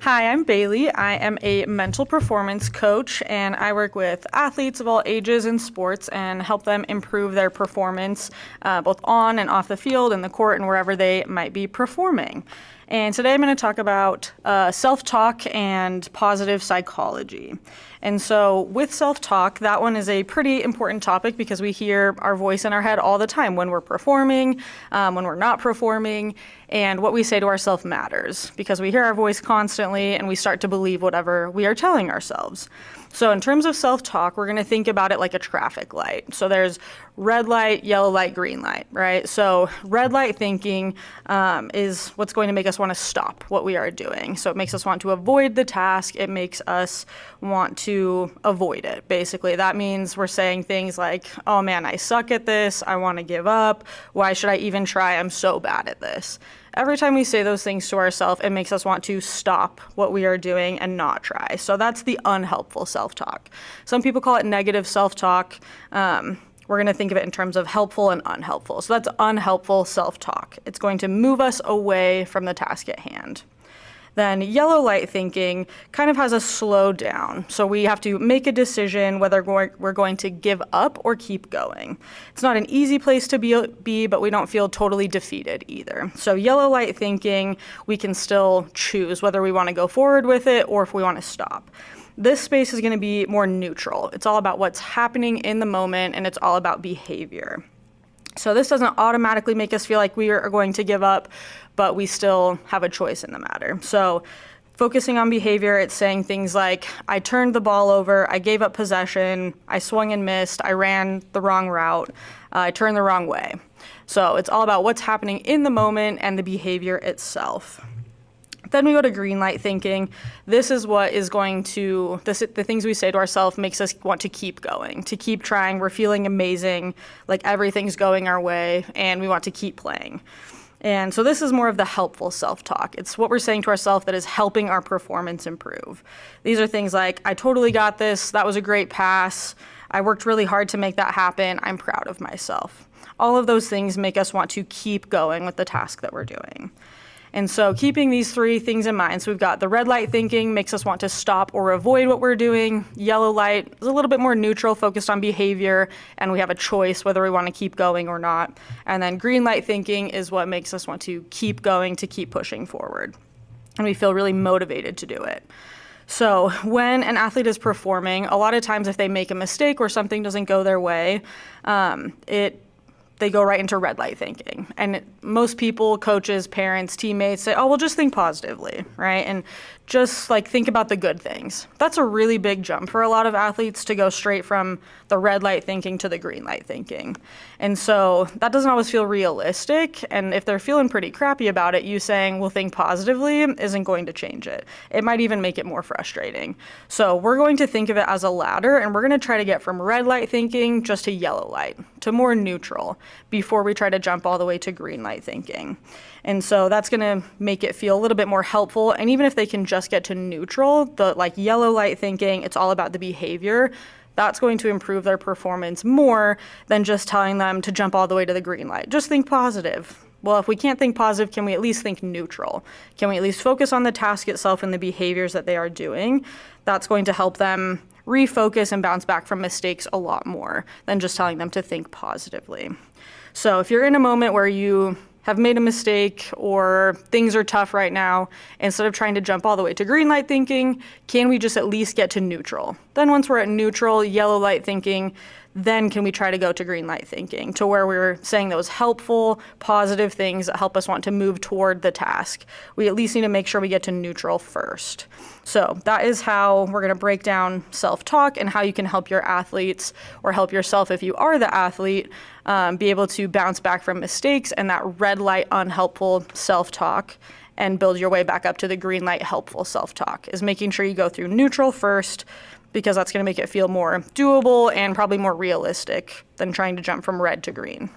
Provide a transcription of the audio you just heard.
Hi, I'm Bailey. I am a mental performance coach, and I work with athletes of all ages in sports and help them improve their performance both on and off the field, in the court, and wherever they might be performing. And today I'm going to talk about self-talk and positive psychology. And so with self-talk, that one is a pretty important topic because we hear our voice in our head all the time when we're performing, when we're not performing, and what we say to ourselves matters because we hear our voice constantly and we start to believe whatever we are telling ourselves. So in terms of self-talk, we're going to think about it like a traffic light. So there's red light, yellow light, green light, right? So red light thinking is what's going to make us want to stop what we are doing. So it makes us want to avoid the task. It makes us want to avoid it, basically. That means we're saying things like, oh man, I suck at this. I want to give up. Why should I even try? I'm so bad at this. Every time we say those things to ourselves, it makes us want to stop what we are doing and not try. So that's the unhelpful self-talk. Some people call it negative self-talk. We're going to think of it in terms of helpful and unhelpful. So that's unhelpful self-talk. It's going to move us away from the task at hand. Then yellow light thinking kind of has a slow down. So we have to make a decision whether we're going to give up or keep going. It's not an easy place to be, but we don't feel totally defeated either. So yellow light thinking, we can still choose whether we want to go forward with it or if we want to stop. This space is going to be more neutral. It's all about what's happening in the moment, and it's all about behavior. So this doesn't automatically make us feel like we are going to give up, but we still have a choice in the matter. So focusing on behavior, it's saying things like, I turned the ball over, I gave up possession, I swung and missed, I ran the wrong route, I turned the wrong way. So it's all about what's happening in the moment and the behavior itself. Then we go to green light thinking. This is what is going to, the things we say to ourselves makes us want to keep going, to keep trying. We're feeling amazing, like everything's going our way, and we want to keep playing. And so this is more of the helpful self-talk. It's what we're saying to ourselves that is helping our performance improve. These are things like, I totally got this, that was a great pass, I worked really hard to make that happen, I'm proud of myself. All of those things make us want to keep going with the task that we're doing. And so keeping these three things in mind, so we've got the red light thinking makes us want to stop or avoid what we're doing. Yellow light is a little bit more neutral, focused on behavior, and we have a choice whether we want to keep going or not. And then green light thinking is what makes us want to keep going, to keep pushing forward. And we feel really motivated to do it. So when an athlete is performing, a lot of times if they make a mistake or something doesn't go their way, they go right into red light thinking. And most people, coaches, parents, teammates say, oh, well, just think positively, right? And just like think about the good things. That's a really big jump for a lot of athletes to go straight from the red light thinking to the green light thinking. And so that doesn't always feel realistic. And if they're feeling pretty crappy about it, you saying, well, think positively isn't going to change it. It might even make it more frustrating. So we're going to think of it as a ladder, and we're going to try to get from red light thinking just to yellow light, to more neutral, before we try to jump all the way to green light thinking. And so that's going to make it feel a little bit more helpful. And even if they can just get to neutral, the like yellow light thinking, it's all about the behavior, that's going to improve their performance more than just telling them to jump all the way to the green light. Just think positive. Well, if we can't think positive, can we at least think neutral? Can we at least focus on the task itself and the behaviors that they are doing? That's going to help them refocus and bounce back from mistakes a lot more than just telling them to think positively. So if you're in a moment where you have made a mistake or things are tough right now, instead of trying to jump all the way to green light thinking, can we just at least get to neutral? Then once we're at neutral, yellow light thinking, then can we try to go to green light thinking, to where we're saying those helpful, positive things that help us want to move toward the task. We at least need to make sure we get to neutral first. So that is how we're going to break down self-talk and how you can help your athletes, or help yourself if you are the athlete, be able to bounce back from mistakes and that red light unhelpful self-talk, and build your way back up to the green light helpful self-talk, is making sure you go through neutral first, because that's going to make it feel more doable and probably more realistic than trying to jump from red to green.